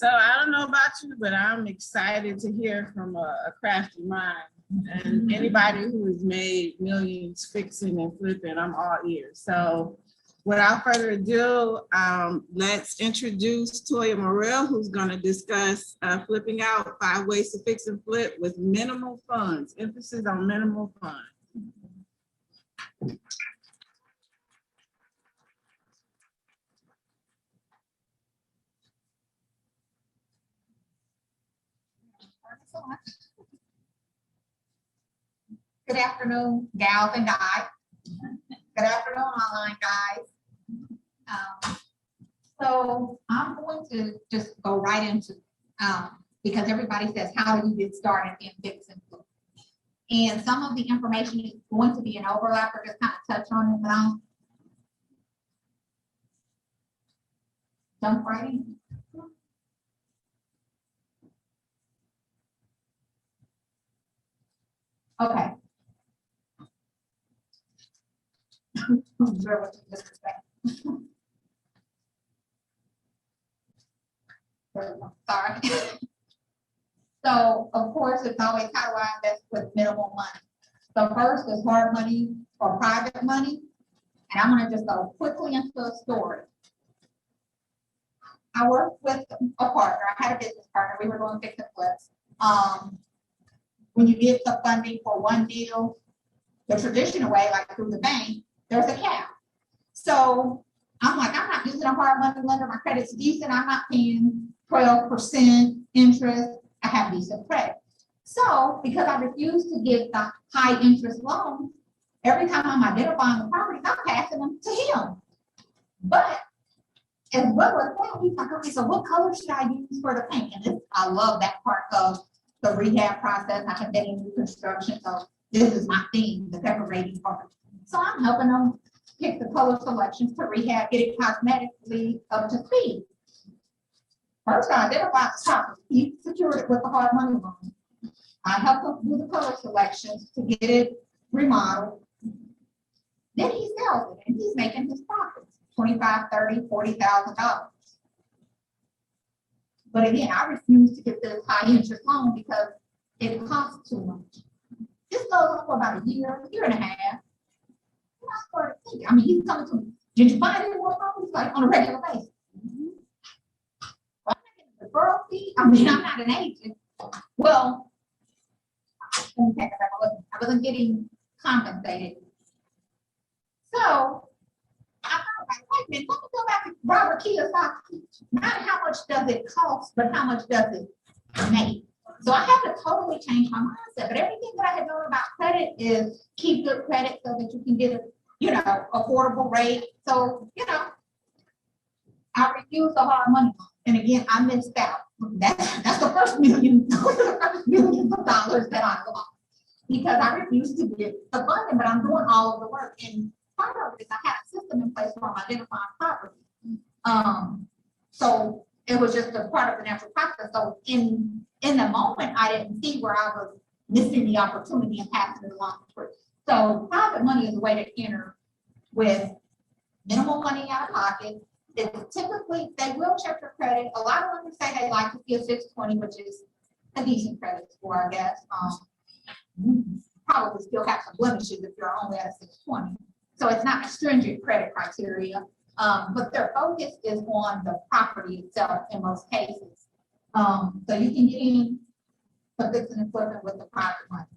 So I don't know about you, but I'm excited to hear from a crafty mind. And anybody who has made millions fixing and flipping, I'm all ears. So without further ado, let's introduce Toyia Murrell, who's going to discuss flipping out 5 ways to fix and flip with minimal funds. Emphasis on minimal funds. Good afternoon, gals and guys. Good afternoon, online guys. So I'm going to just go right into, because everybody says, how do you get started in fix and flip? And some of the information is going to be an overlap, or just kind of touch on it, but I'll jump right in. Okay. Sorry. So of course, it's always, how do I invest with minimal money? So first is hard money or private money. And I'm going to just go quickly into a story. I worked with a partner. I had a business partner. We were doing fix and flips. When you get the funding for one deal, the traditional way, like through the bank, there's a cap. So I'm like, I'm not using a hard money lender. My credit's decent. I'm not paying 12% interest. I have decent credit. So because I refuse to give the high interest loan, every time I'm identifying the properties, I'm passing them to him. But as well as that, he's like, okay, so what color should I use for the paint? And this, I love that part of the rehab process. I have been in new construction, so this is my theme, the decorating part. So I'm helping them pick the color selections to rehab, get it cosmetically up to speed. First, I identified the top, he secured it with the hard money loan. I helped him do the color selections to get it remodeled. Then he sells it and he's making his profits, $25,000, $30,000, $40,000. But again, I refuse to get this high interest loan because it costs too much. This goes on for about a year and a half. And I started thinking, I mean, he's coming to me, did you find any more properties, like on a regular basis? Well, I'm not getting a referral fee. I mean, I'm not an agent. Well, let me take it back. I wasn't getting compensated. So I thought, like, wait a minute, let me go back to Robert Kiyosaki. Not how much does it cost, but how much does it make? So I had to totally change my mindset. But everything that I had known about credit is keep good credit so that you can get a, you know, affordable rate. So, you know, I refused the hard money. And again, I missed out. That's the first millions of dollars that I lost because I refused to get the funding, but I'm doing all of the work. And part of it is I had a system in place for identifying property. So it was just a part of the natural process. So in the moment, I didn't see where I was missing the opportunity and passing it along the way. So private money is a way to enter with minimal money out of pocket. It's typically, they will check your credit. A lot of lenders say they like to see a 620, which is a decent credit score, I guess. Probably still have some blemishes if you're only at a 620. So it's not a stringent credit criteria, but their focus is on the property itself in most cases. So you can get in for fixing and flipping with the private money.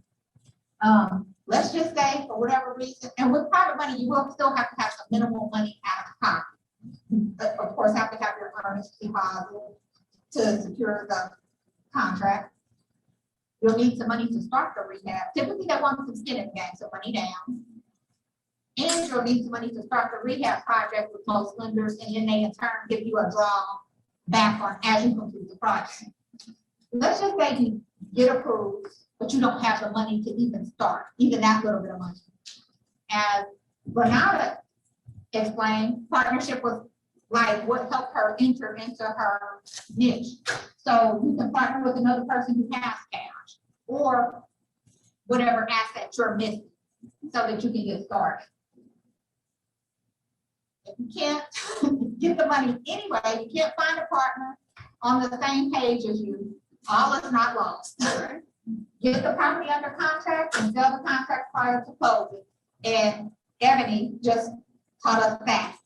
Let's just say for whatever reason, and with private money, you will still have to have some minimal money out of pocket. Of course, have to have your earnest deposit to secure the contract. You'll need some money to start the rehab. Typically, they want some skin in the game, so money down. And you'll need some money to start the rehab project with most lenders, and then they in turn give you a draw back on as you complete the project. Let's just say you get approved, but you don't have the money to even start, even that little bit of money. As Renata explained, partnership was like what helped her enter into her niche. So you can partner with another person who has cash or whatever asset you're missing so that you can get started. If you can't get the money anyway, you can't find a partner, on the same page as you. All is not lost. Get the property under contract and sell the contract prior to closing. And Ebony just taught us that.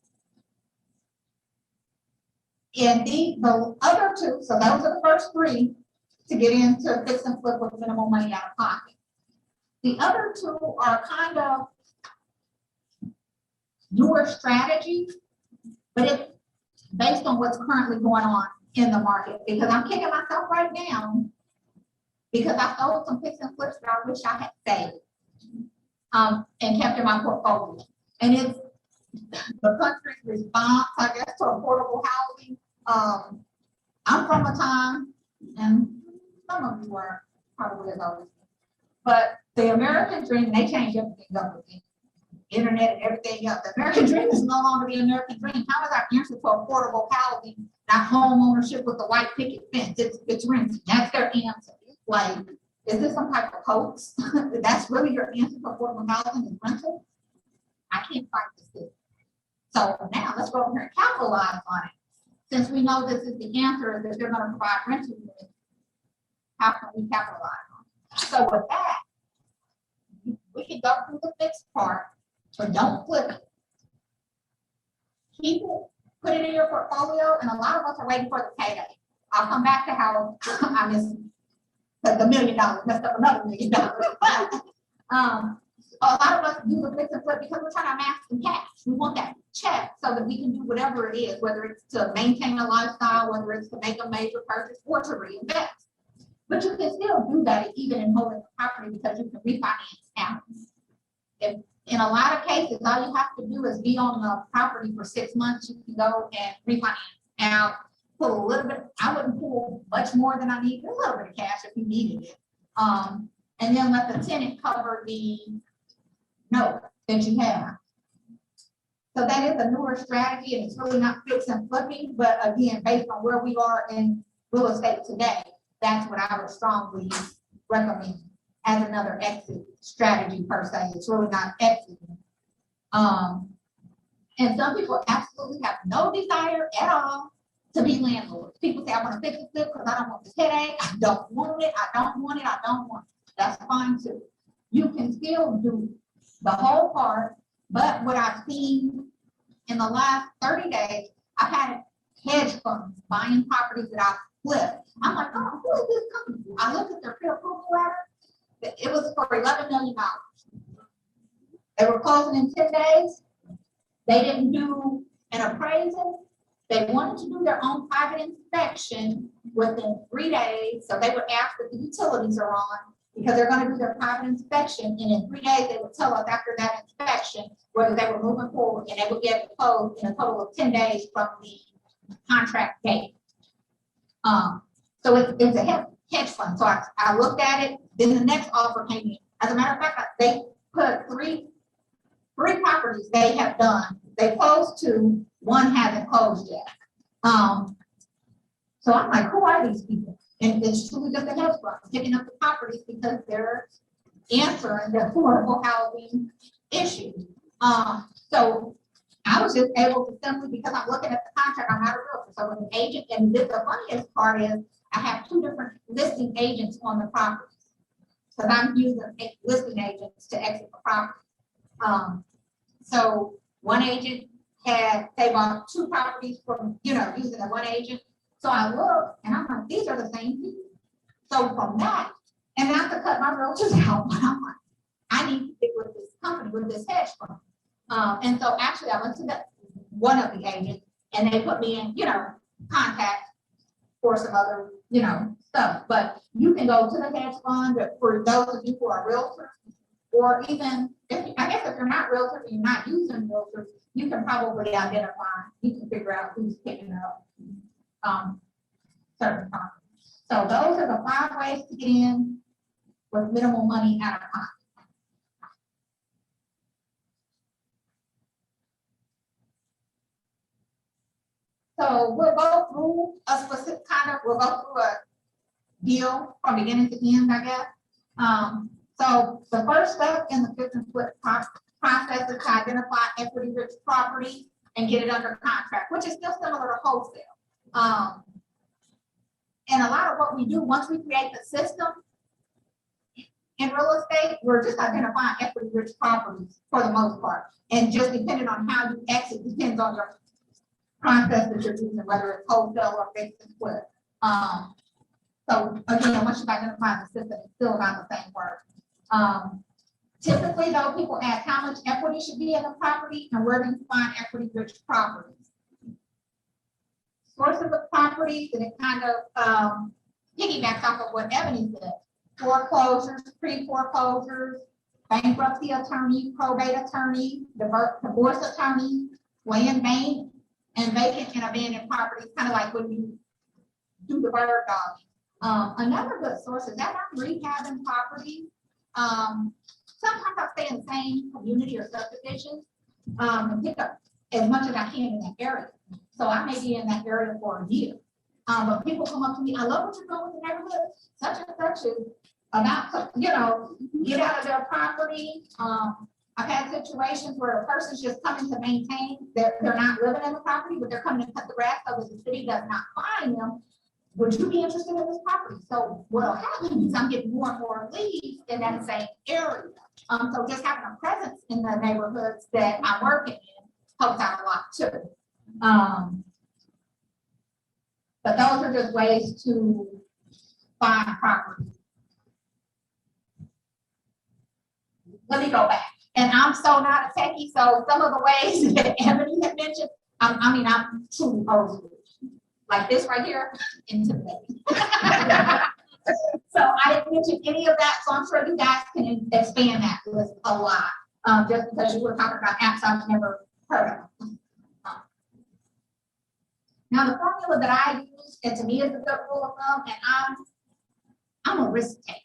And the other two, so those are the first three to get into fix and flip with minimal money out of pocket. The other two are kind of newer strategies, but it's based on what's currently going on in the market, because I'm kicking myself right now because I sold some fix and flips that I wish I had saved and kept in my portfolio. And it's the country's response, I guess, to affordable housing. I'm from a time, and some of you are probably as old as me, but the American dream, they changed everything up with the internet and everything else. The American dream is no longer the American dream. How is our answer to affordable housing, not home ownership with the white picket fence? It's renting. That's their answer. Like, is this some type of hoax? That's really your answer to affordable housing is rental? I can't fight this. So now let's go over here and capitalize on it. Since we know this is the answer, that they're going to provide rental units, how can we capitalize on it? So with that, we can go through the fixed part, but don't flip it. Keep it, put it in your portfolio, and a lot of us are waiting for the payday. I'll come back to how I missed the $1 million, messed up another $1 million. A lot of us do the fix and flip because we're trying to amass some cash. We want that check so that we can do whatever it is, whether it's to maintain a lifestyle, whether it's to make a major purchase, or to reinvest. But you can still do that even in holding the property because you can refinance out. If in a lot of cases, all you have to do is be on the property for 6 months, you can go and refinance out, pull a little bit. I wouldn't pull much more than I need, a little bit of cash if you needed it. And then let the tenant cover the note that you have. So that is a newer strategy, and it's really not fix and flipping, but again, based on where we are in real estate today, that's what I would strongly recommend as another exit strategy per se. It's really not exiting. And some people absolutely have no desire at all to be landlords. People say, I want to fix and flip because I don't want this headache. I don't want it. I don't want it. I don't want it. That's fine too. You can still do the whole part, but what I've seen in the last 30 days, I've had hedge funds buying properties that I flipped. I'm like, oh, who is this company? I looked at their pre-approval letter. It was for $11 million. They were closing in 10 days. They didn't do an appraisal. They wanted to do their own private inspection within 3 days. So they would ask that the utilities are on, because they're going to do their private inspection, and in 3 days they would tell us after that inspection whether they were moving forward, and they would get to close in a total of 10 days from the contract date. So it's a hedge fund. So I looked at it. Then the next offer came in. As a matter of fact, they put three properties they have done. They closed 2. One hasn't closed yet. So I'm like, who are these people? And it's truly just a hedge fund picking up the properties because they're answering the affordable housing issue. So I was just able to simply, because I'm looking at the contract, I'm not a realtor. So with an agent, and the funniest part is I have 2 different listing agents on the properties. Because I'm using listing agents to exit the property. So one agent they bought 2 properties from, using the one agent. So I look and I'm like, these are the same people. So from that, and not to cut my realtors out, but I'm like, I need to stick with this company, with this hedge fund. And so actually I went to one of the agents and they put me in, contact for some other, stuff. But you can go to the hedge fund for those of you who are realtors, or even if you're not realtors and you're not using realtors, you can probably identify, you can figure out who's picking up certain properties. So those are the 5 ways to get in with minimal money out of pocket. So we'll go through a specific we'll go through a deal from beginning to end, I guess. So the first step in the fix and flip process is to identify equity-rich property and get it under contract, which is still similar to wholesale. And a lot of what we do, once we create the system in real estate, we're just identifying equity rich properties for the most part. And just depending on how you exit depends on your process that you're using, whether it's wholesale or fix and flip. So again, once you've identified the system, it's still not the same work. Typically, though, people ask how much equity should be in the property and where do you find equity rich properties. Sources of properties, and it kind of piggybacks off of what Ebony said. Foreclosures, pre-foreclosures, bankruptcy attorney, probate attorney, divorce attorney, land bank, and vacant and abandoned properties, kind of like when you do the bird dog. Another good source is that I'm rehabbing properties. Sometimes I stay in the same community or subdivision and pick up as much as I can in that area. So I may be in that area for a year. But people come up to me, I love what you're doing with the neighborhood, such and such is about, you know, get out of their property. I've had situations where a person's just coming to maintain, they're not living in the property, but they're coming to cut the grass so that the city does not fine them. Would you be interested in this property? So what'll happen is I'm getting more and more leads in that same area. So just having a presence in the neighborhoods that I'm working in helps out a lot too. But those are just ways to find property. Let me go back. And I'm so not a techie, so some of the ways that Ebony had mentioned, I'm truly old school. Like this right here, intimidating. So I didn't mention any of that, so I'm sure you guys can expand that list a lot. Just because you were talking about apps I've never heard of. Now the formula that I use, and to me is a good rule of thumb, and I'm a risk taker.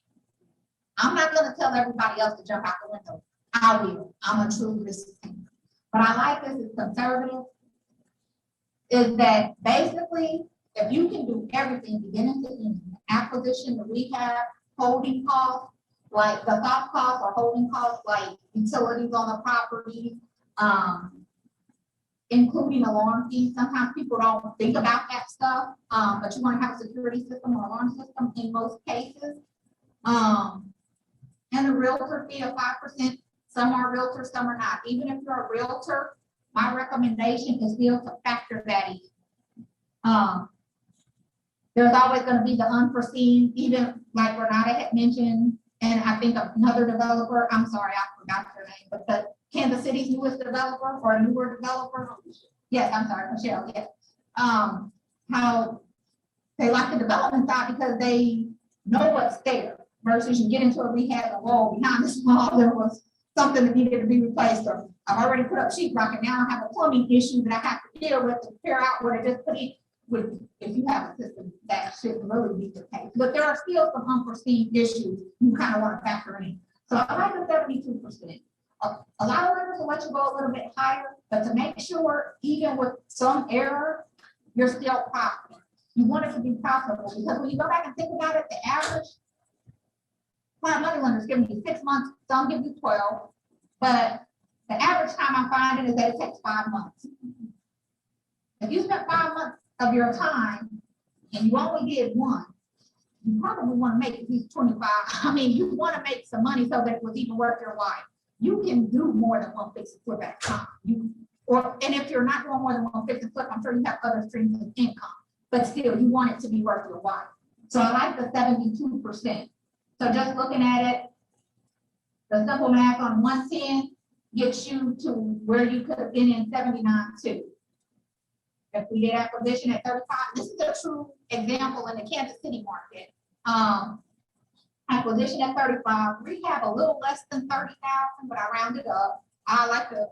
I'm not going to tell everybody else to jump out the window. I will. I'm a true risk taker. But I like this as conservative, is that basically, if you can do everything beginning to end, acquisition, the rehab, holding costs, like the soft costs or holding costs, like utilities on the property, including alarm fees. Sometimes people don't think about that stuff, but you want to have a security system or alarm system in most cases. And the realtor fee of 5%. Some are realtors, some are not. Even if you're a realtor, my recommendation is still to factor that in. There's always going to be the unforeseen, even like Renata had mentioned, and I think another developer, I'm sorry, I forgot her name, but the Kansas City's newest developer or newer developer. Yes, I'm sorry, Michelle, yes. How they like the development side because they know what's there versus you get into a rehab and whoa, behind this wall, there was something that needed to be replaced, or I've already put up sheetrock and now I have a plumbing issue that I have to deal with to figure out what it is put in. If you have a system, that should really be the case. But there are still some unforeseen issues you kind of want to factor in. So I like the 72%. A lot of lenders will let you go a little bit higher, but to make sure, even with some error, you're still profitable. You want it to be profitable because when you go back and think about it, the average prime money lenders giving you 6 months, some give you 12, but the average time I'm finding is that it takes 5 months. If you spent 5 months of your time and you only did one, you probably want to make at least 25. I mean, you want to make some money so that it was even worth your while. You can do more than one fix and flip at a time. And if you're not doing more than one fix and flip, I'm sure you have other streams of income, but still you want it to be worth your while. So I like the 72%. So just looking at it, the simple math on 110 gets you to where you could have been in 79 too. If we did acquisition at 35, this is a true example in the Kansas City market. Acquisition at 35, rehab a little less than 30,000, but I rounded up. I like to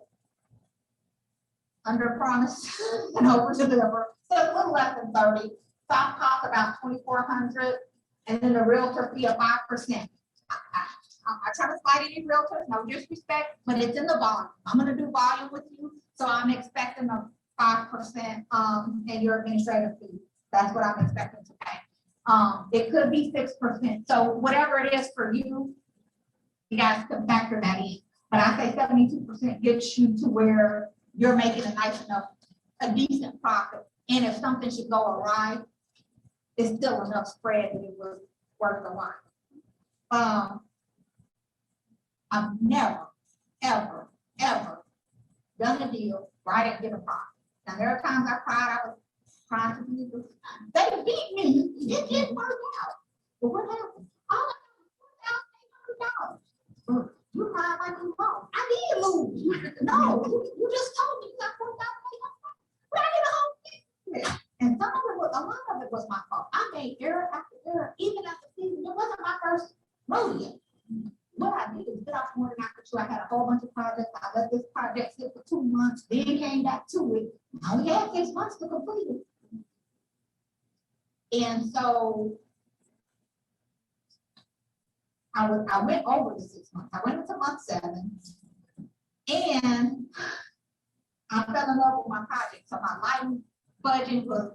under promise and over deliver. So a little less than 30. Soft cost about 2,400, and then the realtor fee of 5%. I try to slide any realtors, no disrespect, but it's in the volume. I'm going to do volume with you, so I'm expecting a 5% in your administrative fee. That's what I'm expecting to pay. It could be 6%. So whatever it is for you, you guys can factor that in. But I say 72% gets you to where you're making a nice enough, a decent profit. And if something should go awry, it's still enough spread that it was worth the while. I've never, ever, ever done a deal where I didn't get a profit. Now, there are times I cried, I was crying to people. They beat me, it didn't work out. But what happened? All I got was $4,800. You cried like you lost. I did lose. No, you just told me that $4,800. But I did a whole thing. And some of it was, a lot of it was my fault. I made error after error, even after season. It wasn't my first rodeo. What I did is get off more than I could chew. I had a whole bunch of projects. I let this project sit for 2 months, then came back to it. I only had 6 months to complete it. And so I went over the 6 months. I went into month 7, and I fell in love with my project. So my lighting budget was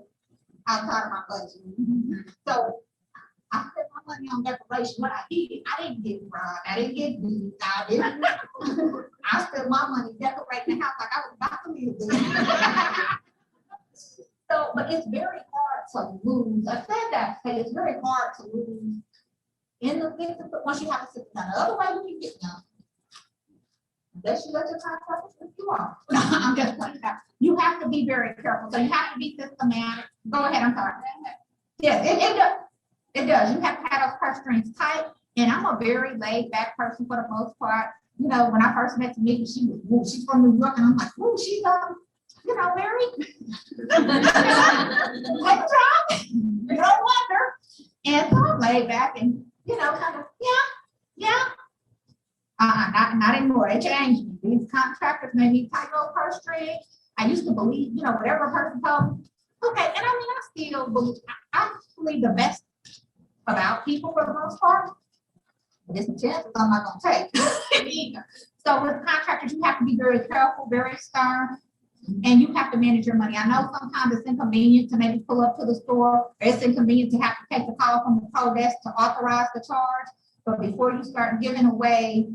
outside of my budget. So I spent my money on decoration. What I didn't get fried. I didn't get beat. I spent my money decorating the house like I was about to live there. So, but it's very hard to lose. I said that, but it's very hard to lose in the business, but once you have a system. Now, the other way you can get done, unless you let your contractor if you are. I'm just pointing out. You have to be very careful. So you have to be systematic. Go ahead, I'm sorry. Yes, it does. It does. You have to have those purse strings tight. And I'm a very laid back person for the most part. You know, when I first met Tamika, she's from New York, and I'm like, oh, she's married. Like job. You don't wonder. And so I'm laid back and kind of, yeah. Not anymore. They changed me. These contractors made me tight those purse strings. I used to believe, whatever a person told me. Okay, and I still believe, I believe the best about people for the most part. But it's a chance I'm not gonna take either. So with contractors, you have to be very careful, very stern, and you have to manage your money. I know sometimes it's inconvenient to maybe pull up to the store, or it's inconvenient to have to take the call from the pro desk to authorize the charge. But before you start giving away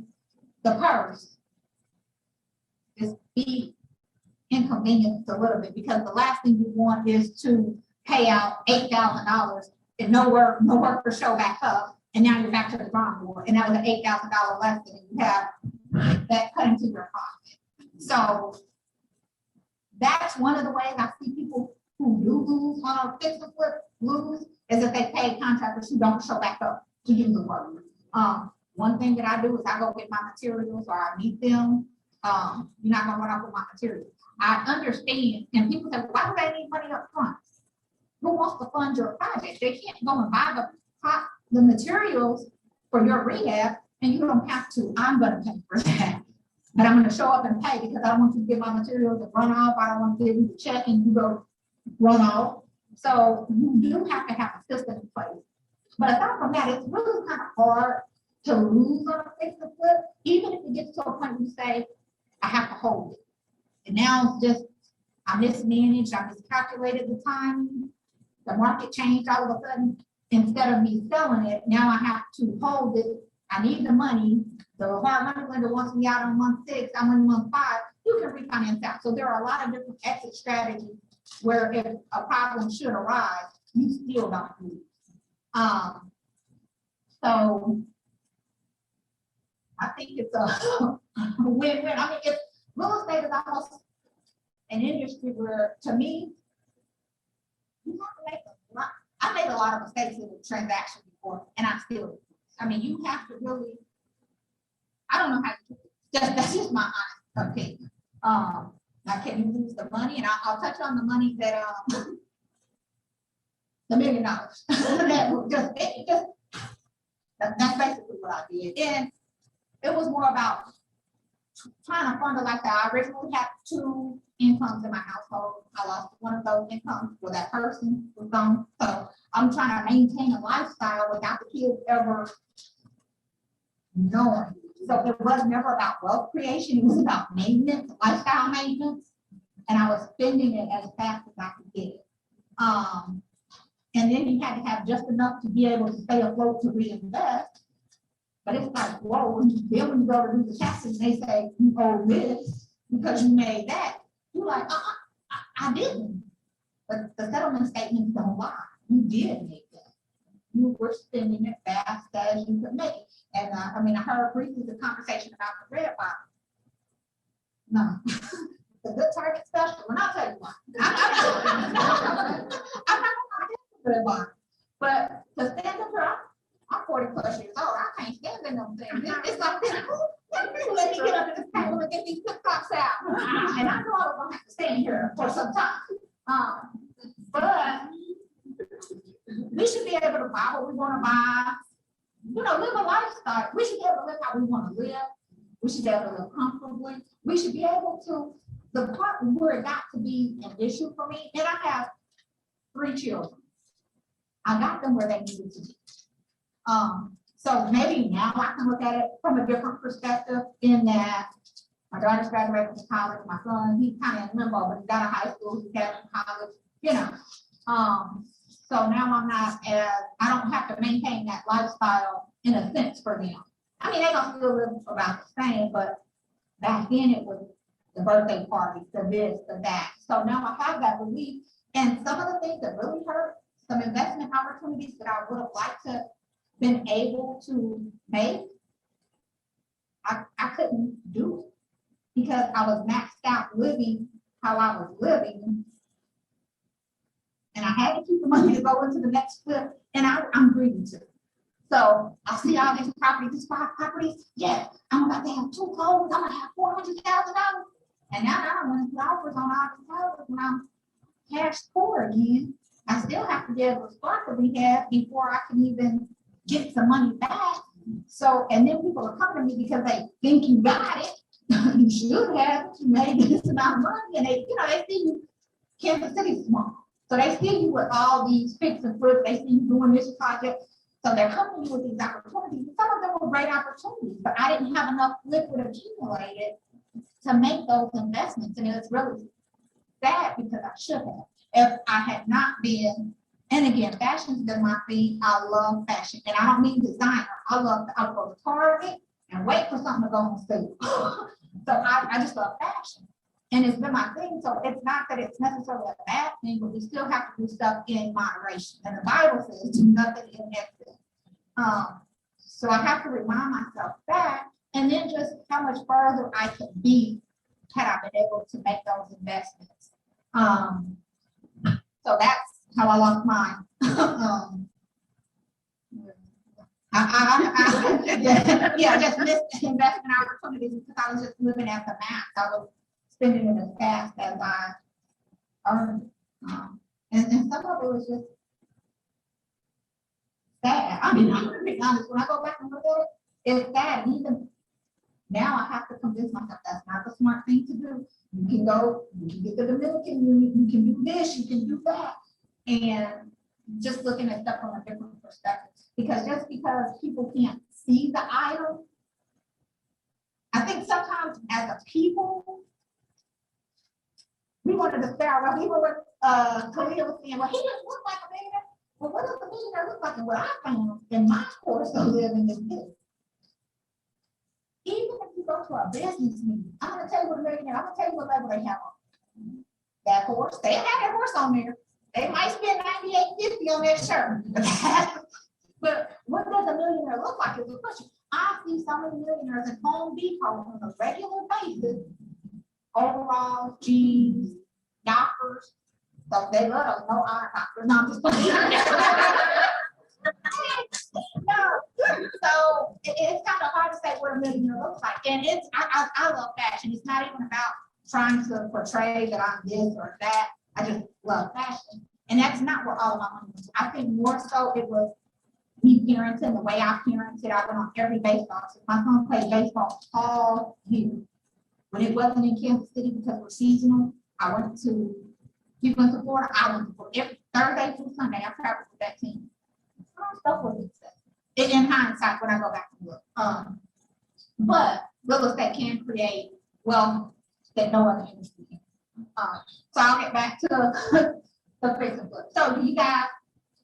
the purse, just be inconvenienced a little bit, because the last thing you want is to pay out $8,000 and no work for show back up, and now you're back to the drawing board, and that was an $8,000 lesson, and you have that cut into your pocket. So that's one of the ways I see people who do lose on a fix and flip lose, is if they pay contractors who don't show back up to do the work. One thing that I do is I go get my materials, or I meet them. You're not gonna run off with my materials. I understand, and people say, why do they need money up front? Who wants to fund your project? They can't go and buy the materials for your rehab, and you don't have to. I'm gonna pay for that. But I'm gonna show up and pay, because I don't want you to get my materials and run off. I don't want to give you the check and you go run off. So you do have to have a system in place. But aside from that, it's really kind of hard to lose on a fix and flip, even if it gets to a point where you say, I have to hold it. And now it's just, I mismanaged, I miscalculated the time, the market changed all of a sudden. Instead of me selling it, now I have to hold it. I need the money. The hard money lender wants me out on month 6, I'm in month 5, you can refinance out. So there are a lot of different exit strategies where if a problem should arise, you still don't lose. So I think it's a win-win. I mean, it's real estate is almost an industry where, to me, you have to make a lot. I made a lot of mistakes in the transaction before, and I still do. I mean, you have to really, I don't know how to do it. That's just my honest opinion. Now, can you lose the money? And I'll touch on the money that, the $1 million. That's basically what I did. And it was more about trying to fund it like that. I originally had 2 incomes in my household. I lost one of those incomes where that person was gone. So I'm trying to maintain a lifestyle without the kids ever knowing. So it was never about wealth creation. It was about maintenance, lifestyle maintenance. And I was spending it as fast as I could get it. And then you had to have just enough to be able to stay afloat to reinvest. But it's like, whoa, then when you go to do the taxes, they say, you owe this because you made that. You're like, I didn't. But the settlement statements don't lie. you did make that. You were spending it fast as you could make it. And I mean, I heard briefly the conversation about the red bottom. No, the good target special, and I'll tell you why. I'm not gonna the red bottom, but to stand up here, I'm 40+ years old. I can't stand in them things. It's like this. Let me get up at this table and get these flip flops out. And I know I was gonna have to stand here for some time. But we should be able to buy what we want to buy. You know, live a lifestyle. We should be able to live how we want to live. We should be able to live comfortably. We should be able to, the part where it got to be an issue for me, and I have 3 children. I got them where they needed to be. So maybe now I can look at it from a different perspective in that my daughter's graduating from college, my son, he's kind of in limbo, but he's out of high school, he's got in college, you know. So now I'm not as, I don't have to maintain that lifestyle in a sense for them. I mean, they don't still live about the same, but back then it was the birthday parties, the this, the that. So now I have that relief. And some of the things that really hurt, some investment opportunities that I would have liked to been able to make, I couldn't do it because I was maxed out living how I was living. And I had to keep the money to go into the next flip, and I'm greedy too. So I see all these properties, 5 properties. Yes, I'm about to have 2 homes. I'm gonna have $400,000. And now I don't want to put offers on all these houses when I'm cash poor again. I still have to be able to start what we have before I can even get some money back. So, and then people are coming to me because they think you got it. You should have. You made this amount of money, and they, you know, they see you. Kansas City's small. So they see you with all these fix and flips. They see you doing this project. So they're coming to you with these opportunities. Some of them were great opportunities, but I didn't have enough liquid accumulated to make those investments. And it's really sad because I should have. If I had not been, and again, fashion's been my thing. I love fashion. And I don't mean designer. I love, I'll go to Target and wait for something to go on sale. So I just love fashion. And it's been my thing. So it's not that it's necessarily a bad thing, but we still have to do stuff in moderation. And the Bible says do nothing in excess. So I have to remind myself that, and then just how much further I could be had I been able to make those investments. So that's how I lost mine. I just missed investment opportunities because I was just living at the max. I was spending it as fast as I earned. And some of it was just sad. I mean, I'm gonna be honest, when I go back and look at it, it's sad. Even now I have to convince myself that's not the smart thing to do. You can go, you can get to the Dominican Union, you can do this, you can do that. And just looking at stuff from a different perspective. Because just because people can't see the item, I think sometimes as a people, we wanted to stare around. Even when Toyia was saying, well, he doesn't look like a millionaire. Well, what does a millionaire look like? And what I found in my course of living is this. Even if you go to a business meeting, I'm going to tell you what a millionaire, I'm going to tell you what level they have on. That horse, they have that horse on there. They might spend $98.50 on that shirt. But what does a millionaire look like is a question. I see so many millionaires at Home Depot on a regular basis. Overalls, jeans, knockers. So they love those no eye knockers. No, I'm just no. So it's kind of hard to say what a millionaire looks like. And it's I love fashion. It's not even about trying to portray that I'm this or that. I just love fashion. And that's not what all of my money was. I think more so it was me parenting, the way I parented. I went on every baseball. So my son played baseball all year. When it wasn't in Kansas City because we're seasonal, I went to, he went to Florida, I went to Florida. Every Thursday through Sunday, I traveled with that team. Stuff was expensive. In hindsight, when I go back and look. But real estate can create wealth that no other industry can. So I'll get back to the fix and flip. So do you guys,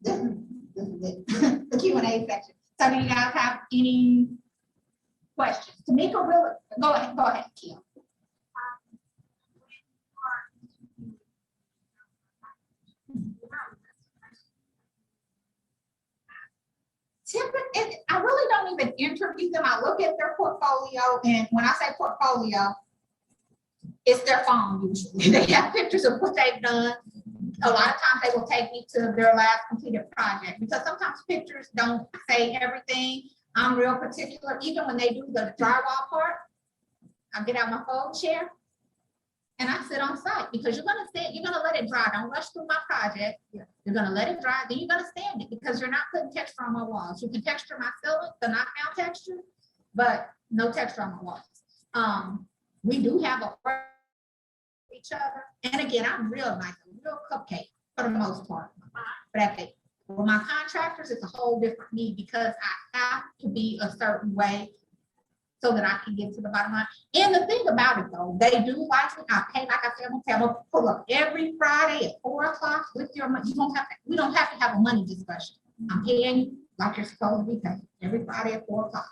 this is it, the Q&A section. So do you guys have any questions? Tamika, really, go ahead, Kim. interview them, I look at their portfolio, and when I say portfolio, it's their phone usually. They have pictures of what they've done. A lot of times they will take me to their last completed project because sometimes pictures don't say everything. I'm real particular. Even when they do the drywall part, I get out my fold chair and I sit on site because you're gonna let it dry. Don't rush through my project. You're gonna let it dry, then you're gonna stand it because you're not putting texture on my walls. You can texture my ceiling, the knockdown texture, but no texture on my walls. We do have a each other. And again, I'm real nice, real cupcake for the most part. But with my contractors, it's a whole different me because I have to be a certain way so that I can get to the bottom line. And the thing about it though, they do like me. I pay, like I said, I'm gonna pull up every Friday at 4 o'clock with your money. We don't have to have a money discussion. I'm paying you like you're supposed to be paid every Friday at 4 o'clock.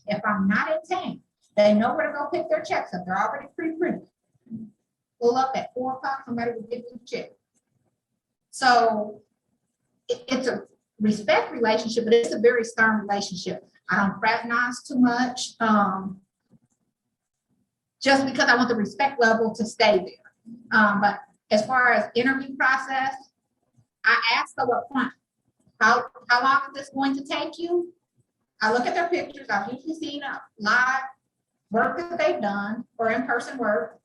If I'm not in town, they know where to go pick their checks up. They're already pre-printed. Pull up at 4 o'clock, somebody will give you a check. So it's a respect relationship, but it's a very stern relationship. I don't fraternize too much, just because I want the respect level to stay there. But as far as interview process, I ask them up front, how long is this going to take you? I look at their pictures. I've usually seen a live work that they've done or in-person work.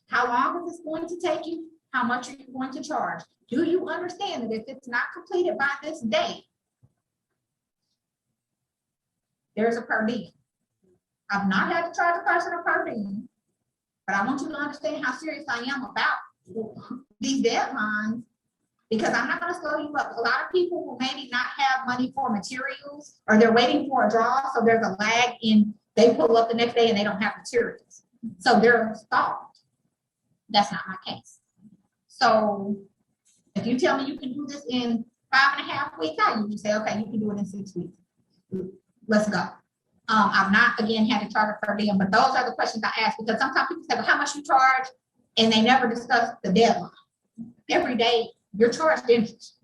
How long is this going to take you? How much are you going to charge? Do you understand that if it's not completed by this date, there's a per diem? I've not had to charge a person a per diem, but I want you to understand how serious I am about these deadlines because I'm not going to slow you up. A lot of people will maybe not have money for materials or they're waiting for a draw, so there's a lag in they pull up the next day and they don't have materials. So they're stalled. That's not my case. So if you tell me you can do this in 5.5 weeks, I usually say, okay, you can do it in 6 weeks. Let's go. I've not, again, had to charge a per diem, but those are the questions I ask because sometimes people say, well, how much you charge? And they never discuss the deadline. Every day, you're charged interest.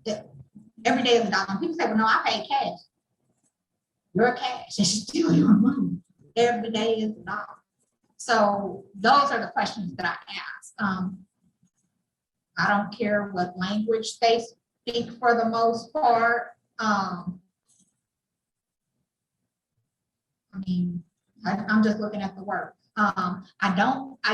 Every day is $1. People say, well, no, I pay cash. You're cash. It's still your money. Every day is $1. So those are the questions that I ask. I don't care what language they speak for the most part. I mean, I'm just looking at the work. I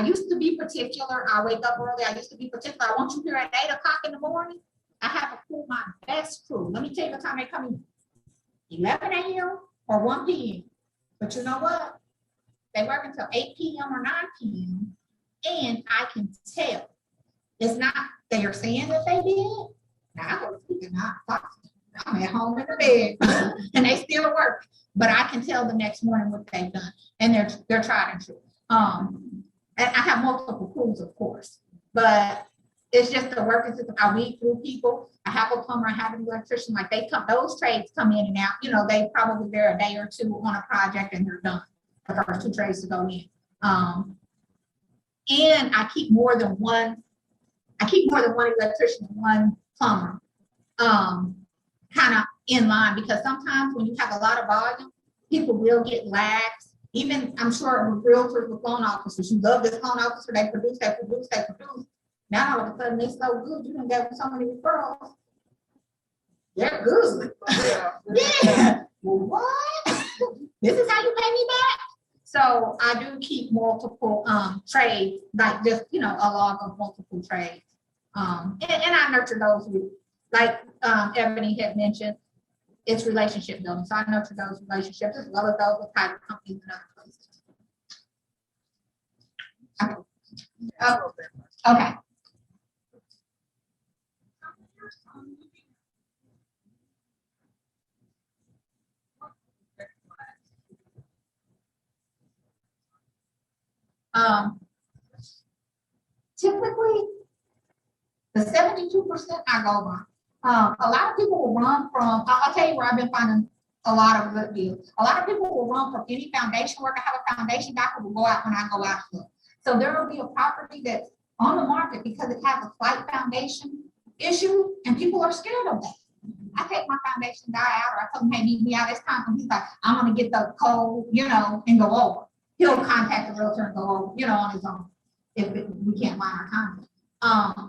used to be particular. I wake up early. I used to be particular. I want you here at 8 o'clock in the morning. I have a crew, my best crew. Let me tell you what time they come in. 11 a.m. or 1 p.m. But you know what? They work until 8 p.m. or 9 p.m. And I can tell. It's not they are saying that they did. Now I go to sleep at 9 o'clock. I'm at home in the bed and they still work. But I can tell the next morning what they've done. And they're tried and true. And I have multiple crews, of course. But it's just the working system. I weed through people. I have a plumber, I have an electrician. Like they come, those trades come in and out. You know, they probably there a day or two on a project and they're done. The first 2 trades to go in. And I keep more than one electrician and 1 plumber kind of in line because sometimes when you have a lot of volume, people will get lax. Even I'm sure with realtors, with loan officers, you love this loan officer, they produce. Now all of a sudden they're so good, you can get so many referrals. They're good. Yeah. Well, what? This is how you pay me back? So I do keep multiple trades, like just, you know, a log of multiple trades. And I nurture those with, like Ebony had mentioned, it's relationship building. So I nurture those relationships as well as those with private companies and other places. Okay. Typically, the 72% I go by. A lot of people will run from, I'll tell you where I've been finding a lot of good deals. A lot of people will run from any foundation work. I have a foundation doctor will go out when I go out. So there will be a property that's on the market because it has a slight foundation issue and people are scared of that. I take my foundation guy out, or I tell him, hey, meet me out this time, and he's like, I'm gonna get the code, and go over. He'll contact the realtor and go over, on his own, if we can't find our time.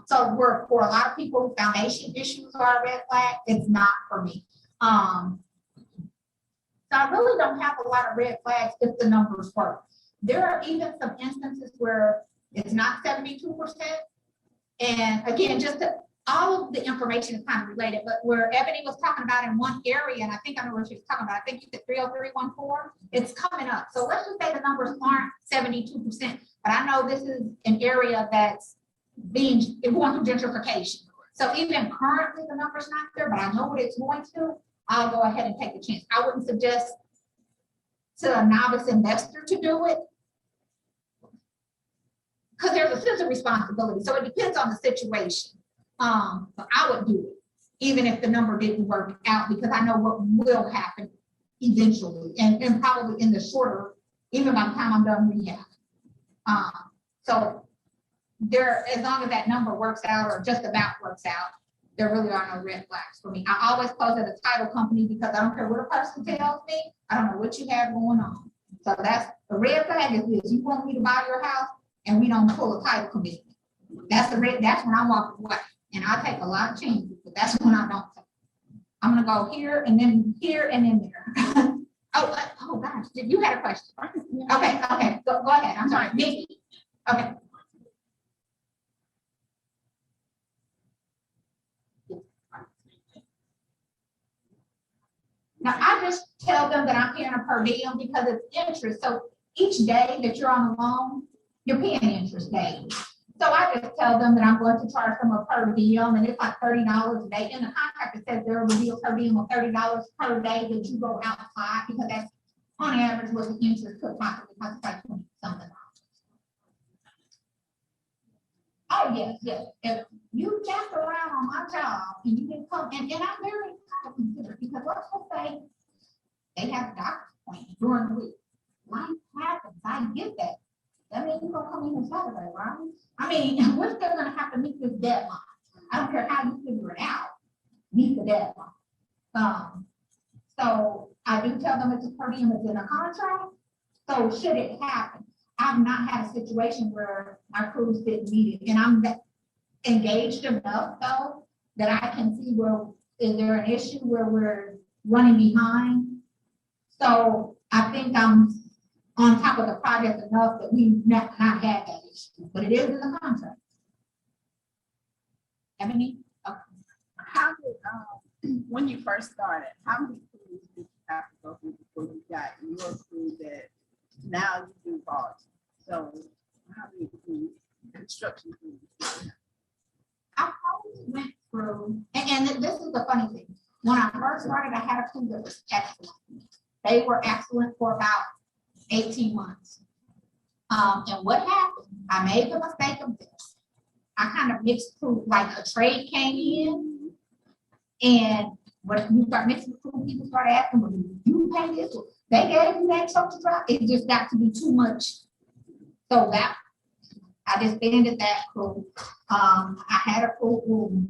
So for a lot of people, foundation issues are a red flag. It's not for me. So I really don't have a lot of red flags if the numbers work. There are even some instances where it's not 72%. And again, all of the information is kind of related, but where Ebony was talking about in one area, and I think I know what she was talking about, I think you said 30314, it's coming up. So let's just say the numbers aren't 72%, but I know this is an area that's going through gentrification. So even currently the number's not there, but I know what it's going to. I'll go ahead and take the chance. I wouldn't suggest to a novice investor to do it because there's a sense of responsibility. So it depends on the situation. But I would do it, even if the number didn't work out, because I know what will happen eventually, and probably in the shorter, even by the time I'm done rehab. So as long as that number works out, or just about works out, there really are no red flags for me. I always close at a title company because I don't care what a person tells me. I don't know what you have going on. So that's the red flag is this. You want me to buy your house and we don't pull a title commitment. That's when I walk away. And I take a lot of chances, but that's when I don't take. I'm gonna go here and then there. oh gosh, you had a question? Okay, go ahead. I'm sorry, Nikki. Okay. Now I just tell them that I'm paying a per diem because it's interest. So each day that you're on the loan, you're paying interest daily. So I just tell them that I'm going to charge them a per diem, and it's like $30 a day. In the contract, it says there will be a per diem of $30 per day that you go outside, because that's on average what the interest could possibly cost, like 20 something. Oh yes. If you jack around on my job and you can come, and I'm very considerate, because let's just say they have a doctor's appointment during the week. Life happens. I get that. That means you're gonna come in Saturday, right? I mean, we're still gonna have to meet this deadline. I don't care how you figure it out, meet the deadline. So I do tell them it's a per diem, it's in a contract. So should it happen, I've not had a situation where my crews didn't meet it, and I'm engaged enough though that I can see where is there an issue where we're running behind. So I think I'm on top of the project enough that we've not had that issue, but it is in the contract. Ebony? Okay. How did, when you first started, how many crews did you have to go through before you got your crew that now you do volume? So how many crews, construction crews? I always went through, and this is the funny thing. When I first started, I had a crew that was excellent. They were excellent for about 18 months. And what happened? I made the mistake of this. I kind of mixed crew, like a trade came in, and when you start mixing crew, people start asking, well, do you pay this? They gave you that truck to drive. It just got to be too much. So that I disbanded that crew. I had a crew.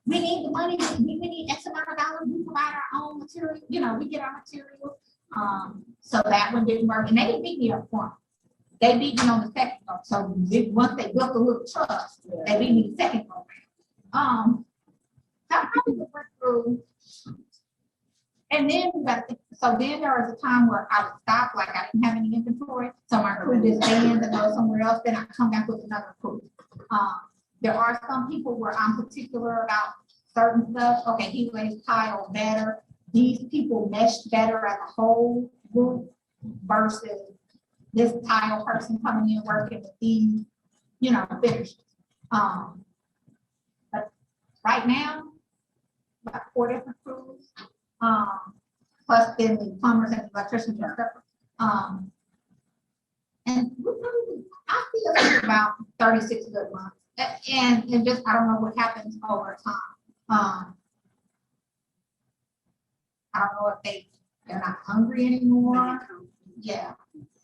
We need the money. We need X amount of dollars. We provide our own material. We get our material. So that one didn't work, and they didn't beat me up front. They beat me on the second one. So once they built a little trust, they beat me the second program. So I probably went through, and then so then there was a time where I would stop, like I didn't have any inventory, so my crew disbanded and go somewhere else. Then I come back with another crew. There are some people where I'm particular about certain stuff. Okay, he lays tile better. These people mesh better as a whole group versus this tile person coming in working with these, finishes. But right now, about 4 different crews, plus then the plumbers and the electricians and stuff. And I feel about 36 good months. And just, I don't know what happens over time. I don't know if they're not hungry anymore. Yeah,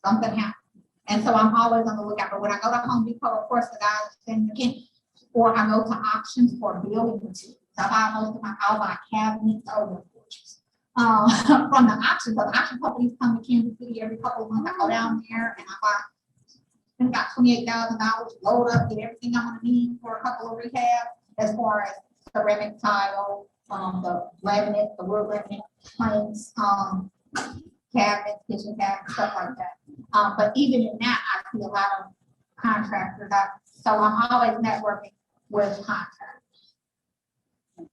something happened. And so I'm always on the lookout. But when I go to Home Depot, of course, the guys send me, or I go to auctions for building materials. So I buy most of all my cabinets, over porches. From the auction, so the auction companies come to Kansas City every couple of months. I go down there and I buy. I got $28,000, load up, get everything I'm gonna need for a couple of rehabs, as far as ceramic tile, the laminate, the wood laminate planks, cabinets, kitchen cabinets, stuff like that. But even in that, I see a lot of contractors. So I'm always networking with contractors.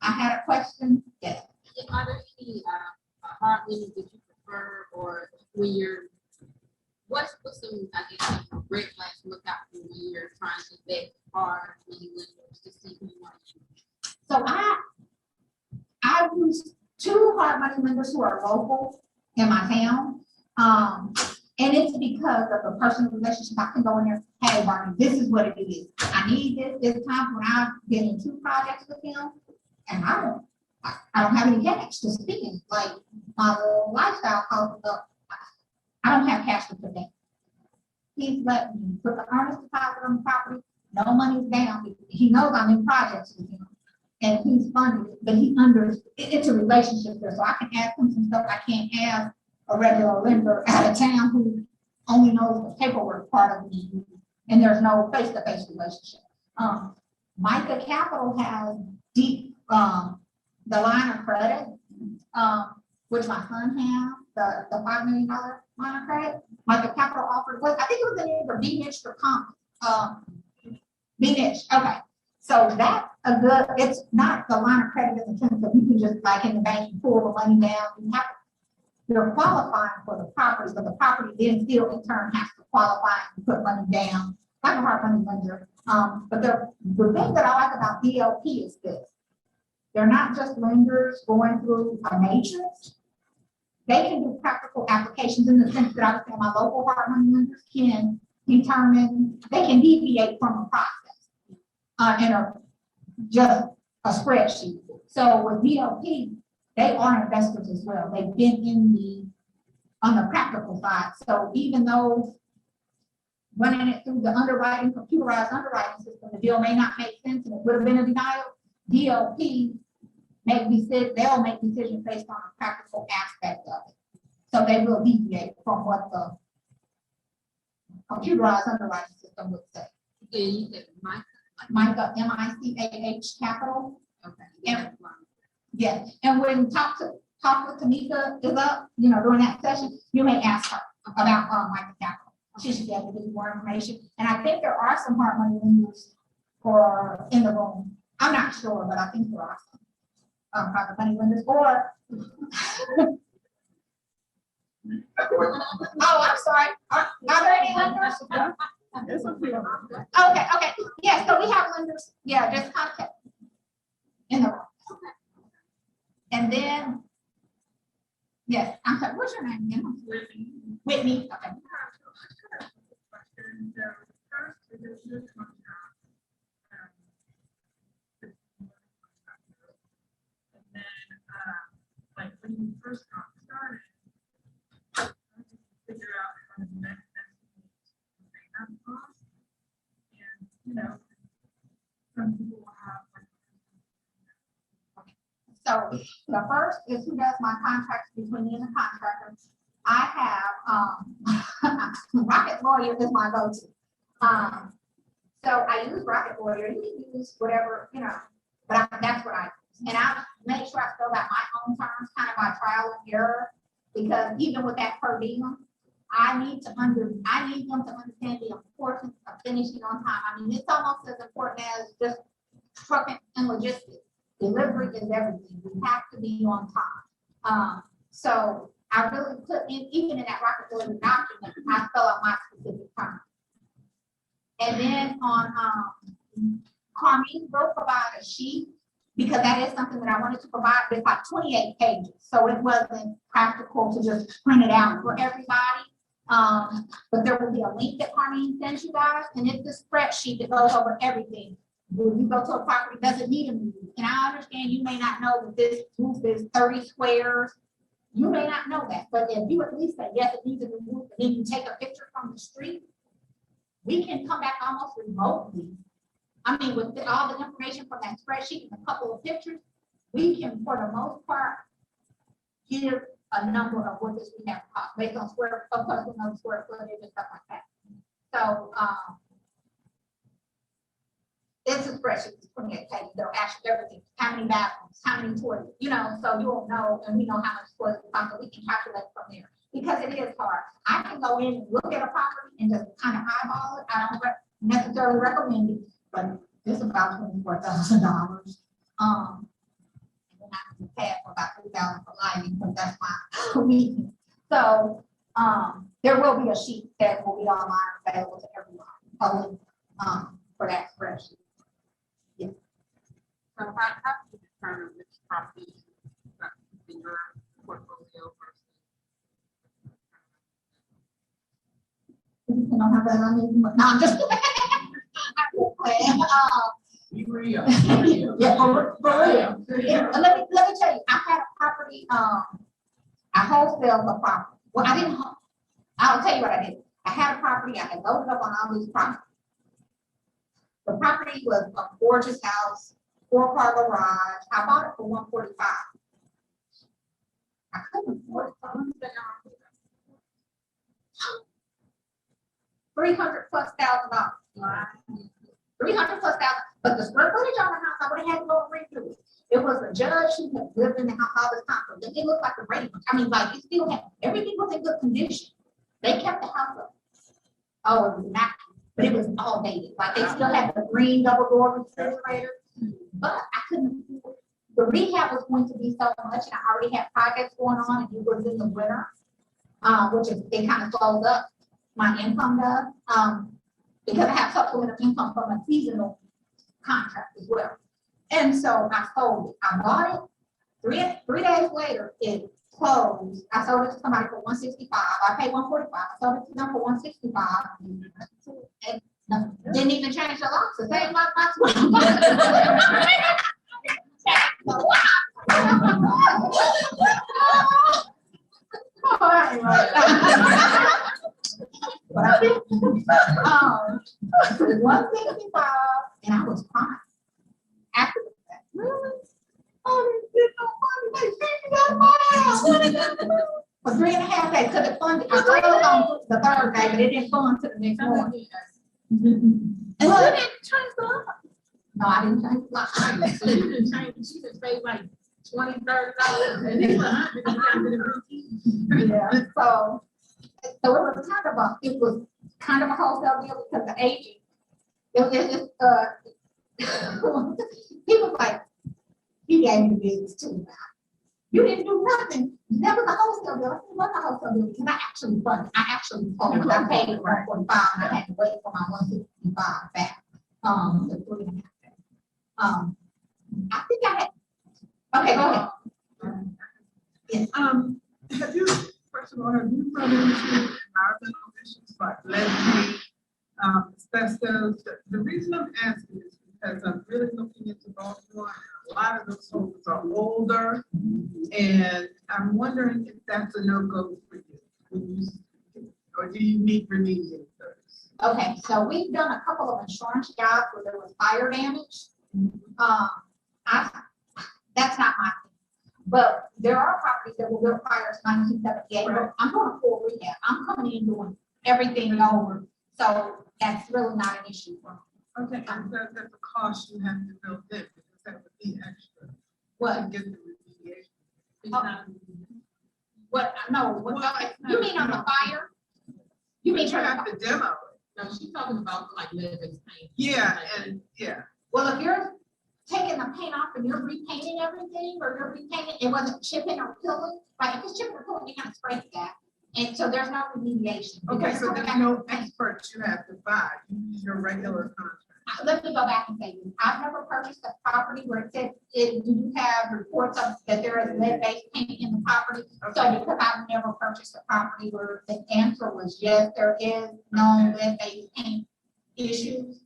I had a question. Yes. Are there any hard windows that you prefer, or when you're what's some I guess red flags to look out for when you're trying to vet hard money lenders to see who you want to choose? So I use two hard money lenders who are local in my town. And it's because of the personal relationship. I can go in there, hey, Barney, this is what it is. I need this time when I've been in two projects with him, and I don't have any cash to spend. Like my lifestyle costs up. I don't have cash to put down. He's let me put the earnest deposit on the property. No money's down. He knows I'm in projects with him, and he's funded it, but it's a relationship there. So I can ask him some stuff I can't ask a regular lender out of town who only knows the paperwork part of me, and there's no face-to-face relationship. Micah Capital has deep the line of credit, which my son has, the $5 million line of credit. Micah Capital offered, I think it was in either B-niche or comp. B-niche, okay. So that's a good, it's not the line of credit in the sense that you can just, like in the bank, you pull the money down. You're qualifying for the property, but the property then still in turn has to qualify and put money down, like a hard money lender. But the thing that I like about DLP is this. They're not just lenders going through a matrix. They can do practical applications in the sense that I would say my local hard money lenders can determine, they can deviate from a process and just a spreadsheet. So with DLP, they are investors as well. They've been on the practical side. So even though running it through the computerized underwriting system, the deal may not make sense and it would have been a denial, DLP they'll make decisions based on the practical aspect of it. So they will deviate from what the computerized underwriting system would say. Yeah, you said Micah, MICAH Capital. Okay. Yeah, and when talk with Tamika is up, during that session, you may ask her about Micah Capital. She should be able to give you more information. And I think there are some hard money lenders in the room. I'm not sure, but I think there are some private money lenders. Or oh, I'm sorry. Are there any lenders? Okay. Yeah, so we have lenders. Yeah, just contact in the room. And then, yes, I'm sorry, what's your name again? Whitney. Okay. And then, like when you first got started, figure out how to next estimate costs. And, some people have So the first is who does my contracts between me and the contractor. I have Rocket Lawyer is my go-to. So I use Rocket Lawyer. You can use whatever, but that's what I use. And I make sure I fill out my own terms kind of by trial and error, because even with that per diem, I need them to understand the importance of finishing on time. I mean, it's almost as important as just trucking and logistics. Delivery is everything. We have to be on time. So I really put in, even in that Rocket Lawyer document, I fill out my specific terms. And then on Carmine will provide a sheet, because that is something that I wanted to provide. It's like 28 pages. So it wasn't practical to just print it out for everybody. But there will be a link that Carmine sends you guys, and it's a spreadsheet that goes over everything. When you go to a property, does it need a roof? And I understand you may not know that this roof is 30 squares. You may not know that, but if you at least say, yes, it needs a new roof, and then you take a picture from the street, we can come back almost remotely. I mean, with all the information from that spreadsheet and a couple of pictures, we can, for the most part, give a number of what this rehab cost based on square, of course, we know square footage and stuff like that. So, it's a spreadsheet, it's 28 pages, they'll ask you everything, how many bathrooms, how many toilets, you know, so you'll know, and we know how much toilets, so we can calculate from there. Because it is hard. I can go in and look at a property and just kind of eyeball it. I don't necessarily recommend it, but it's about $24,000. And then I can pay for about $3,000 for lighting, because that's my weekend. So there will be a sheet that will be online available to everyone, for that spreadsheet. So how do you determine which property in your portfolio versus? You know how bad I need. No, I'm just playing. Be real. Yeah, for real. Yeah, let me tell you, I had a property, I wholesaled the property. Well, I'll tell you what I did. I had a property, I had loaded up on all these properties. The property was a gorgeous house, 4-car garage. I bought it for $145. I couldn't afford it. $300,000+. 300,000+, but the square footage on the house, I would have had to go and redo it. It was a judge who had lived in the house all this time, so it looked like a rain. I mean, like, it still had, everything was in good condition. They kept the house up. Oh, it was immaculate, but it was all dated. Like, they still had the green double door refrigerator, but I couldn't afford it. The rehab was going to be so much, and I already had projects going on, and it was in the winter, which is, it kind of slows up my income does, because I have supplemental income from a seasonal contract as well. And so I sold it. I bought it. Three days later, it closed. I sold it to somebody for $165. I paid $145. I sold it to them for $165. And didn't even change the locks. The same lock box. But I did 165, and I was crying. After that, really? Oh, they did no money. They figured out for 3.5 days, because it funded. I closed on the third day, but it didn't fund to the next morning. And you didn't change the lock. No, I didn't change the lock. So you didn't change, she just paid like $20, $30. And it's $100. Yeah, so it was kind of a wholesale deal because the agent, it was just, he was like, he gave me the business too. You didn't do nothing. That was a wholesale deal. I said, what a wholesale deal? Because I actually funded. I actually told I paid it $145, and I had to wait for my $165 back. The 3.5 days. I think I had. Okay, go ahead. Yes. Have you, first of all, have you run into environmental issues like lead paint, asbestos? The reason I'm asking is because I'm really looking into Baltimore, and a lot of those homes are older, and I'm wondering if that's a no-go for you. Or do you meet remedial those? Okay, so we've done a couple of insurance jobs where there was fire damage. That's not my thing. But there are properties that were built prior to 1978. Right. I'm doing a full rehab. I'm coming in doing everything over. So that's really not an issue for me. Okay, and that's a cost you have to build in, because that would be extra. What? To get the remediation. It's Oh. not. What? No. What, you mean on the fire? You mean You have to demo it. No, she's talking about like lead-based paint. Yeah, and yeah. Well, if you're taking the paint off and you're repainting everything, or you're repainting, it wasn't chipping or peeling. Like if it's chipping or peeling, you kind of spray that. And so there's no remediation. Okay, so there's no experts you have to buy. You use your regular contract. Let me go back and say this. I've never purchased a property where it said, do you have reports of that there is lead-based paint in the property? So because I've never purchased a property where the answer was yes, there is no lead-based paint issues.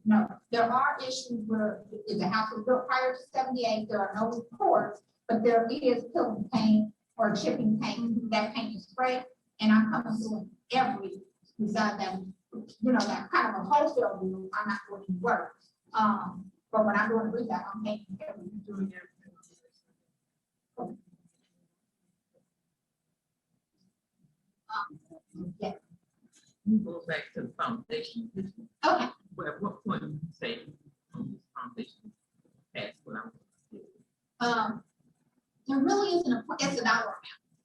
No, there are issues where if the house was built prior to 78, there are no reports, but there is peeling paint or chipping paint. That paint is sprayed, and I'm coming doing every besides that, you know, that kind of a wholesale deal. I'm not doing any work. But when I'm doing rehab, I'm painting everything. Doing everything. Yeah, You go back to the foundation. okay. But at what point do you say on this foundation that's what I want to do? There really isn't it's a dollar amount.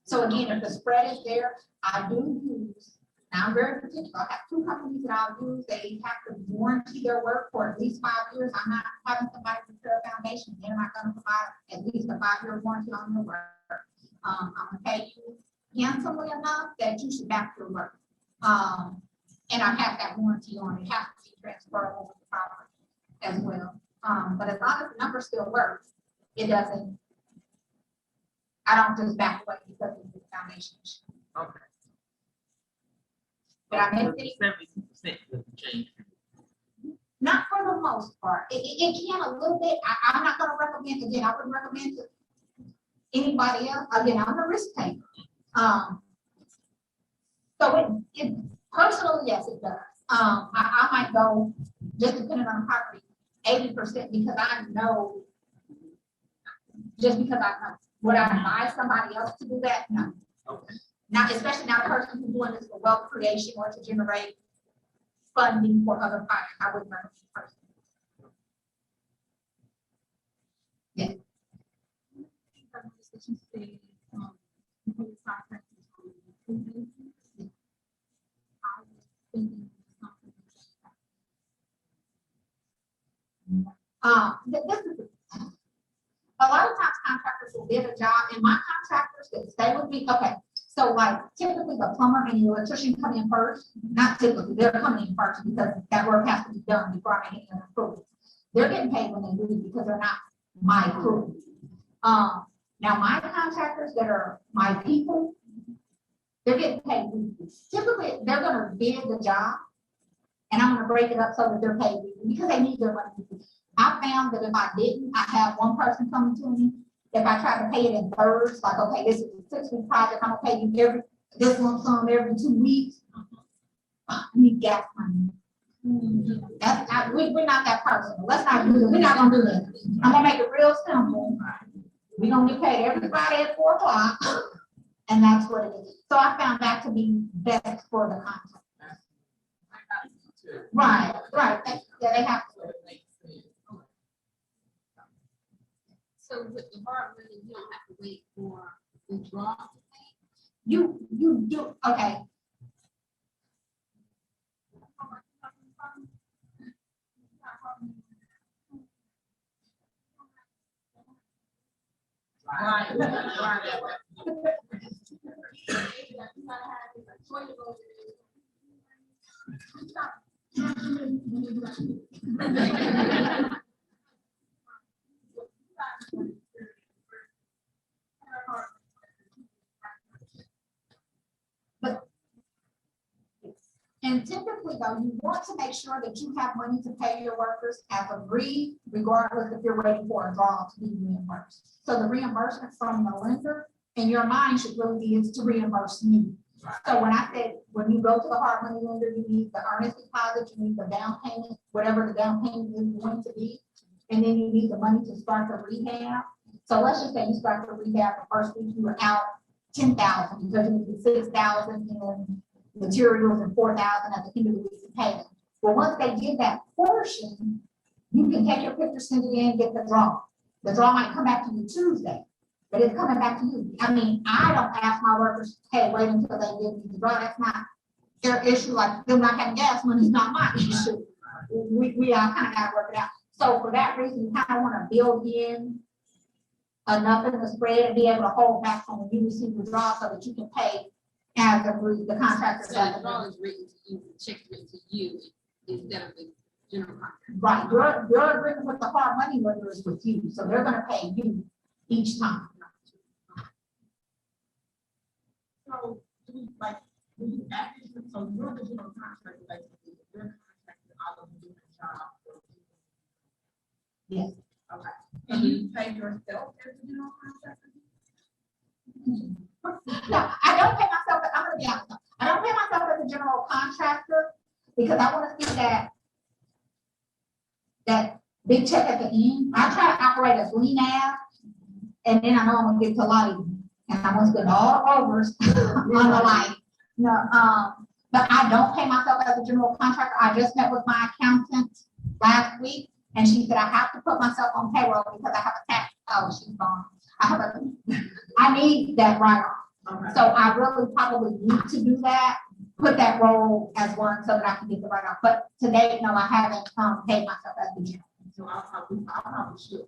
So again, if the spread is there, I do use, now I'm very particular, I have two companies that I'll use, they have to warranty their work for at least 5 years. I'm not having somebody repair a foundation, they're not gonna provide at least a 5-year warranty on their work. I'm gonna pay you handsomely enough that you should back your work. And I have that warranty on it, has to be transferable with the property as well. But as long as the number still works, it doesn't, I don't just back away because of the foundation issue. Okay. Did I miss it? 70% doesn't change. Not for the most part. It can a little bit. I'm not gonna recommend, again, I wouldn't recommend to anybody else. Again, I'm a risk taker. So it personally, yes, it does. I might go, just depending on the property, 80% because I know, just because I know. Would I advise somebody else to do that? No. Okay. Not, especially not a person who's doing this for wealth creation or to generate funding for other projects. I wouldn't recommend a person. Yeah. This is a lot of times contractors will bid a job, and my contractors that stay with me, okay, so like typically the plumber and the electrician come in first, not typically, they're coming in first because that work has to be done before I make any approval. They're getting paid when they leave because they're not my crew. Now my contractors that are my people, they're getting paid weekly. Typically, they're gonna bid the job, and I'm gonna break it up so that they're paid weekly because they need their money. I found that if I didn't, I have one person coming to me. If I try to pay it in thirds, like, okay, this is a 6-week project, I'm gonna pay you this lump sum every 2 weeks. I need gas money. That's not, we're not that personal. Let's not do that. We're not gonna do that. I'm gonna make it real simple. We're gonna get paid everybody at 4 o'clock, and that's what it is. So I found that to be best for the contract. Right. Yeah, they have to. So with the hard money, you don't have to wait for withdrawal to pay? You do, okay. And typically though, you want to make sure that you have money to pay your workers as agreed, regardless if you're waiting for a draw to be reimbursed. So the reimbursement from the lender in your mind should really be is to reimburse me. So when I said, when you go to the hard money lender, you need the earnest deposit, you need the down payment, whatever the down payment is going to be. And then you need the money to start the rehab. So let's just say you start the rehab the first week, you were out 10,000 because you need 6,000 in materials and 4,000 at the end of the week to pay them. Well, once they get that portion, you can take your picture, send it in, get the draw. The draw might come back to you Tuesday, but it's coming back to you. I mean, I don't ask my workers, hey, wait until they give me the draw. That's not their issue. Like them not having gas money is not my issue. We all kind of got to work it out. So for that reason, you kind of want to build in enough in the spread and be able to hold back on when you receive the draw so that you can pay as agreed, the contractor. So the draw is written to you, the check is written to you instead of the general contractor. Right, your agreement with the hard money lender is with you, so they're gonna pay you each time. So, do you actually, so you're the general contractor, like, you're contracting all of the different jobs? Yes. Okay. And you pay yourself as a general contractor? No, I don't pay myself, I'm gonna be honest, I don't pay myself as a general contractor because I wanna see that big check at the end. I try to operate as lean as, and then I know I'm gonna get to light, and I'm gonna spend all over on the light. No, but I don't pay myself as a general contractor. I just met with my accountant last week, and she said I have to put myself on payroll because I have a tax. Oh, she's gone. I need that write-off. Okay. So I really probably need to do that, put that role as one so that I can get the write-off. But to date, no, I haven't paid myself as the general. So I probably should.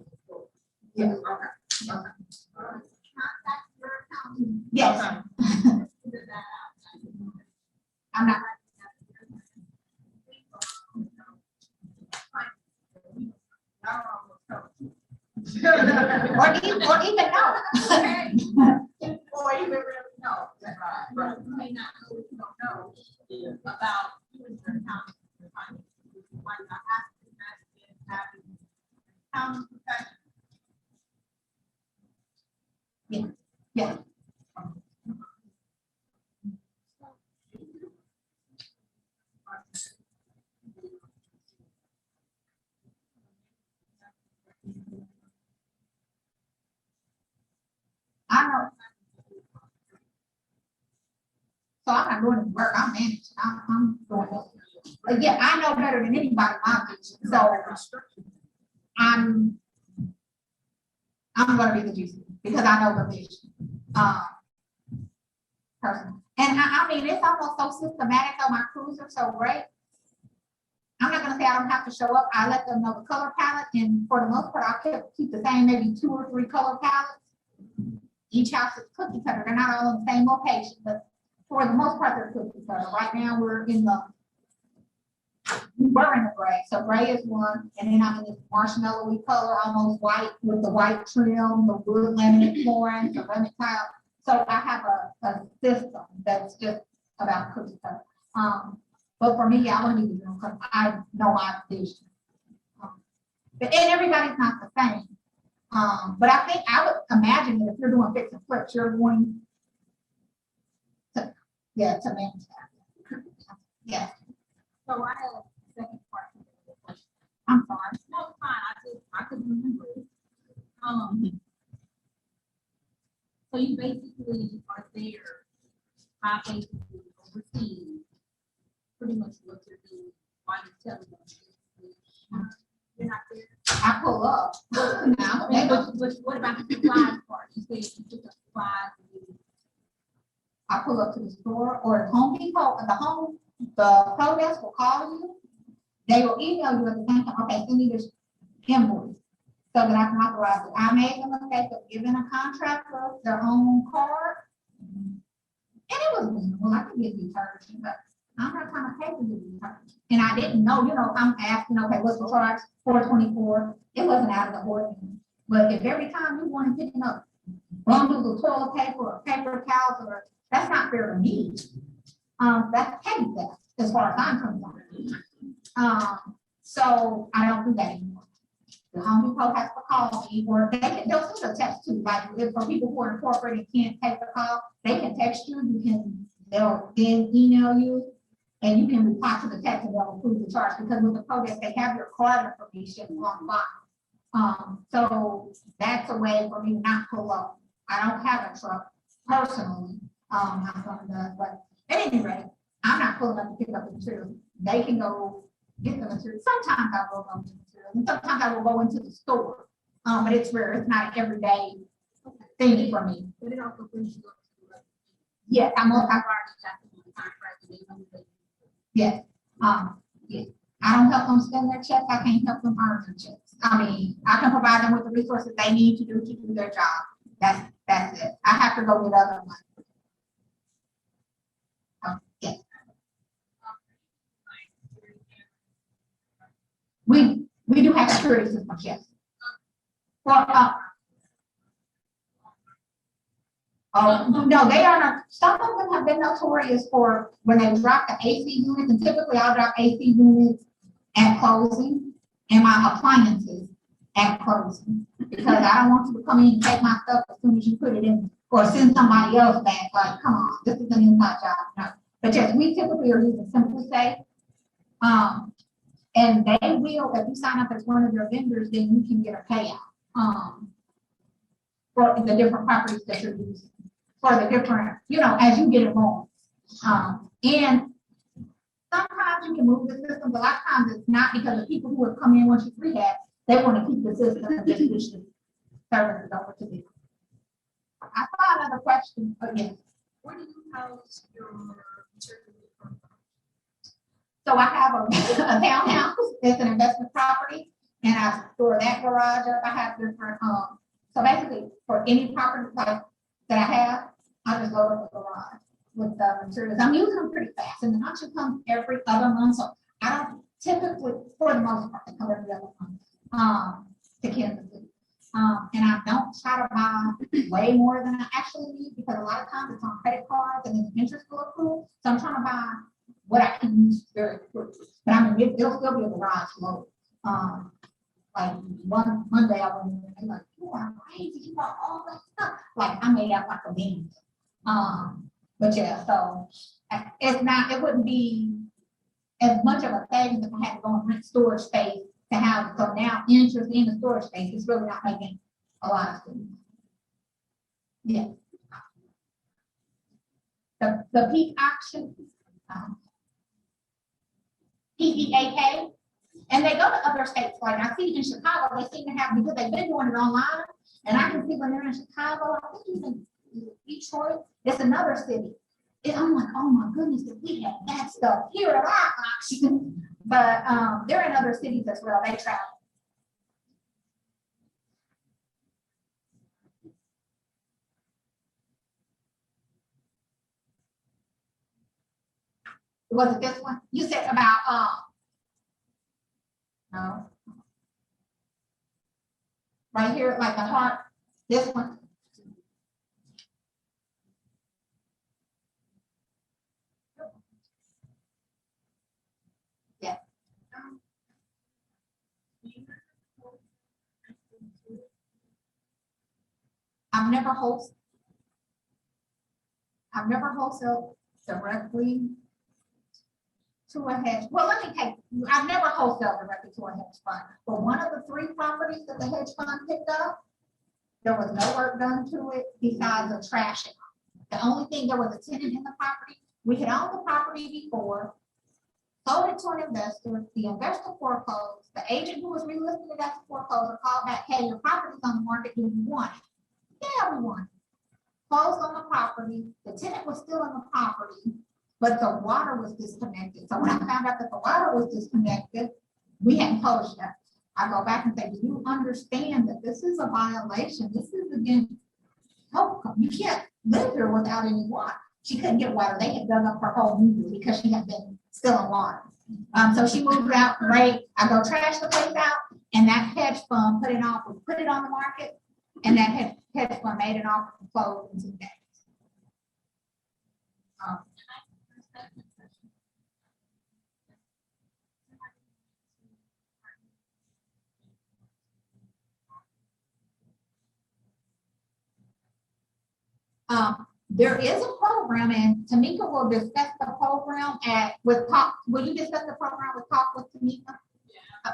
Yeah. Okay. Okay. All right. Contact your accountant. Yes, Okay. Figure that out. I'm not. Or even no. Or even really know. Right. You may not know what you don't know about you and your accountant. You might not have to invest in having accounting professional. Yeah. I know. So I'm not doing the work, I'm managing, I'm doing it. But yeah, I know better than anybody my vision, so I'm gonna be the GC because I know the vision. Personally. And I mean, it's almost so systematic on my crews are so great. I'm not gonna say I don't have to show up. I let them know the color palette, and for the most part, I'll keep the same, maybe 2 or 3 color palettes. Each house is cookie cutter. They're not all in the same location, but for the most part, they're cookie cutter. Right now, we're in the gray. So gray is one, and then I'm in this marshmallowy color, almost white with the white trim, the wood laminate flooring, ceramic tile. So I have a system that's just about cookie cutter. But for me, I want to be the general because I know my vision. And everybody's not the same. But I think I would imagine that if you're doing fix and flips, you're going to manage that. Yeah. So I have a second part of the question. I'm sorry. No, it's fine. I could remember it. So you basically are there, I basically overseeing pretty much what you're doing while you're telling them. You're not there. I pull up. Now, But what about the supplies part? You said you took the supplies. I pull up to the store or the Home Depot, the pro desk will call you. They will email you at the same time, okay, send me this invoice so that I can authorize it. I made the mistake of giving a contractor their own card. And it was minimal, I could get detergent, but I'm not trying to pay for the detergent. And I didn't know, I'm asking, okay, what's the charge? $4.24. It wasn't out of the ordinary. But if every time you want to pick up bundles of toilet paper or paper towels, or that's not fair to me. That's petty theft as far as I'm concerned. So I don't do that anymore. The Home Depot has to call me, or they'll send a text too. Like if for people who are incorporated can't take the call, they can text you. They'll then email you, and you can reply to the text and they'll approve the charge. Because with the protest, they have your card information on file. So that's a way for me to not pull up. I don't have a truck personally. My son does, but at any rate, I'm not pulling up to pick up the material. They can go get the material. Sometimes I will go to the material, and sometimes I will go into the store. But it's rare. It's not an everyday thing for me. But it also brings you up to the Yes, I've already got the contract. yes. Yes. I don't help them spend their checks. I can't help them earn their checks. I mean, I can provide them with the resources they need to do their job. That's it. I have to go get other money. Yes. We do have security systems, yes. Well, no, they are not. Some of them have been notorious for when they drop the AC units, and typically I'll drop AC units at closing and my appliances at closing, because I don't want you to come in and take my stuff as soon as you put it in, or send somebody else back. Like, come on, this is an inside job. No. But yes, we typically are using SimpliSafe. And they will, if you sign up as one of their vendors, then you can get a payout for the different properties that you're using, for the different, as you get involved. And sometimes you can move the system, but a lot of times it's not because the people who have come in once you rehab, they want to keep the system and just push the services over to them. I saw another question, but yes. Where do you house your material from? So I have a townhouse, it's an investment property, and I store that garage up. I have different, so basically for any property like that I have, I just go to the garage with the materials. I'm using them pretty fast, and the auction comes every other month, so I don't typically, for the most part, they come every other month, to Kansas City. And I don't try to buy way more than I actually need, because a lot of times it's on credit cards and then the interest will accrue. So I'm trying to buy what I can use very quickly. But I mean, it'll still be a garage load. Like one day I went in and like, you are crazy, you bought all that stuff. Like I made out like a bean. But yeah, so it's not, it wouldn't be as much of a savings if I had to go and rent storage space to have. So now interest in the storage space is really not making a lot of sense. Yeah. The peak auction, PEAK, and they go to other states. Like I see in Chicago, they seem to have, because they've been doing it online, and I can see when they're in Chicago, I think even Detroit, it's another city. And I'm like, oh my goodness, if we had that stuff here at our auction. But they're in other cities as well. They travel. Was it this one? You said about no. Right here, like the heart, this one. Yeah. I've never wholesaled directly to a hedge. Well, let me take, I've never wholesaled directly to a hedge fund. But one of the 3 properties that the hedge fund picked up, there was no work done to it besides a trashing. The only thing, there was a tenant in the property. We had owned the property before, sold it to an investor. The investor foreclosed. The agent who was relisting it as a foreclosure called back, hey, your property's on the market. Do you want it? Yeah, we want it. Closed on the property. The tenant was still in the property, but the water was disconnected. So when I found out that the water was disconnected, we hadn't published that. I go back and say, do you understand that this is a violation? This is against health code. You can't live here without any water. She couldn't get water. They had dug up her whole meter because she had been still in water. So she moved out, great. I go trash the place out, and that hedge fund put it on the market, and that hedge fund made an offer to close in 2 days. There is a program, and Tamika will discuss the program with Talk. Will you discuss the program with Talk with Tamika? Yeah.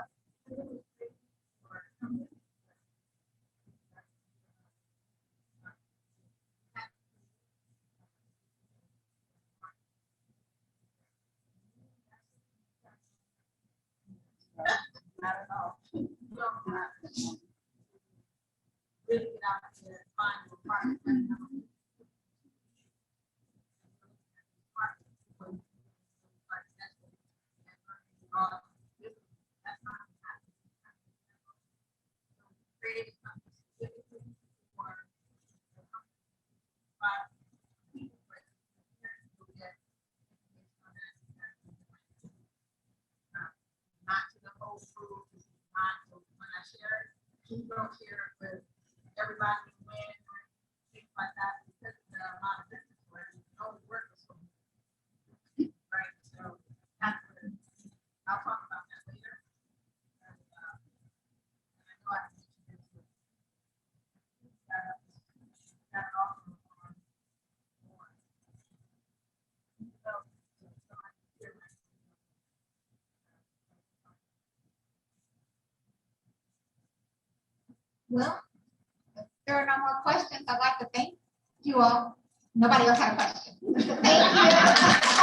Not at all. Really get out there and find your partner. Keep don't share with everybody when things like that, because there are a lot of business where you only work with someone. Right. So that's what I'll talk about that later. And I know I can mention this with that also on more. So I can hear that. Well, if there are no more questions, I'd like to thank you all. Nobody else had a question. Thank you.